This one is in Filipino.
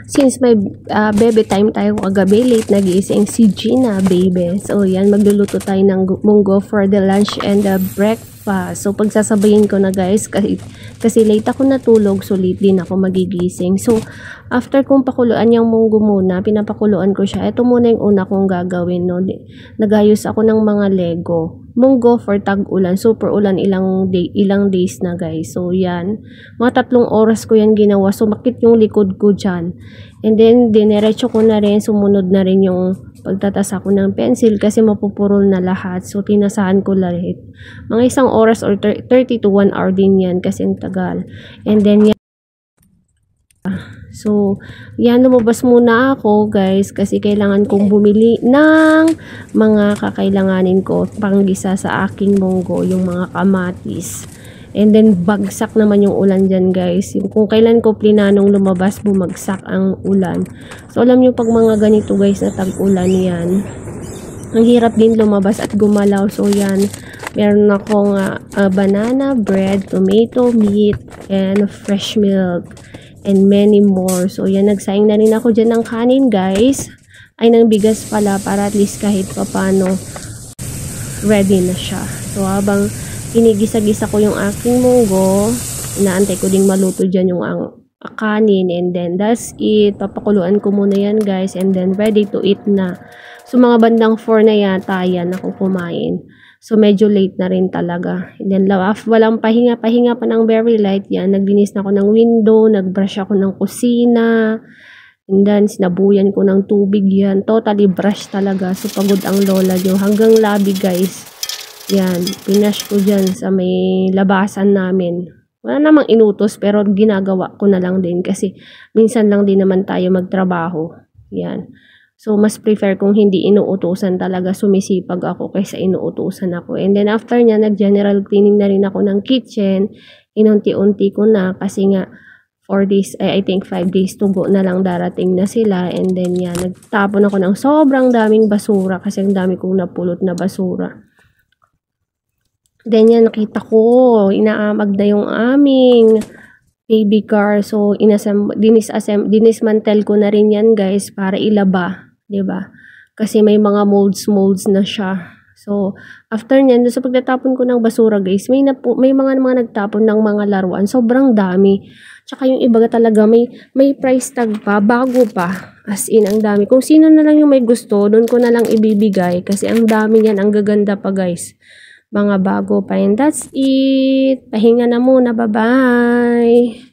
Since may baby time tayo kagabi, late nagising si Gina, baby. So, yan, magluluto tayo ng munggo for the lunch and the breakfast. So, pagsasabayin ko na guys, kasi late ako natulog, so late din ako magigising. So, after kong pakuluan yung munggo muna, pinapakuluan ko siya. Ito muna yung una kong gagawin, no. Nagayos ako ng mga Lego. Munggo for tag-ulan, super ulan ilang days na guys. So yan, mga 3 oras ko yan ginawa, so makit yung likod ko dyan. And then dinerecho ko na rin, sumunod na rin yung pagtatasa ko ng pencil kasi mapupurol na lahat. So tinasahan ko lahat, mga 1 oras or 30 to 1 hour din yan kasi ang tagal. And then yan, so, yan, lumabas muna ako guys kasi kailangan kong bumili ng mga kakailanganin ko panggisa sa aking munggo, yung mga kamatis. And then, bagsak naman yung ulan dyan guys. Kung kailan ko plinanong lumabas, bumagsak ang ulan. So, alam nyo pag mga ganito guys na tag-ulan yan, ang hirap din lumabas at gumalaw. So, yan, meron akong banana, bread, tomato, meat, and fresh milk. And many more. So, yan, nagsayang na rin ako dyan ng kanin, guys. Ay, ng bigas pala, para at least kahit papano ready na siya. So, habang inigisa-gisa ko yung aking munggo, inaantay ko ding maluto dyan yung kanin. And then, that's it. Papakuluan ko muna yan, guys. And then, ready to eat na. So, mga bandang 4 na yata yan ako kumain. So, medyo late na rin talaga. And then, walang pahinga pa ng very light yan. Naglinis na ako ng window, nagbrush ako ng kusina. And then, sinabuyan ko ng tubig yan. Totally brush talaga. So, pagod ang lola nyo. Hanggang labi, guys. Yan, pinash ko dyan sa may labasan namin. Wala namang inutos, pero ginagawa ko na lang din. Kasi, minsan lang din naman tayo magtrabaho. Yan. So, mas prefer kung hindi inuutusan talaga, sumisipag ako kaysa inuutusan ako. And then, after niya, nag-general cleaning na rin ako ng kitchen. Inunti-unti ko na kasi nga, 4 days, I think 5 days to go na lang darating na sila. And then, yan, nagtapon ako ng sobrang daming basura kasi ang dami kong napulot na basura. Then, yan, nakita ko, inaamag na yung aming baby car. So, dinismantle ko na rin yan, guys, para ilaba. 'Di ba? Kasi may mga molds na siya. So, after nyan, sa pagtatapon ko ng basura, guys, may mga nagtapon ng mga laruan. Sobrang dami. Tsaka yung iba talaga, may price tag pa, bago pa. As in, ang dami. Kung sino na lang yung may gusto, doon ko na lang ibibigay. Kasi ang dami yan, ang gaganda pa, guys. Mga bago pa. And that's it. Pahinga na muna. Bye-bye.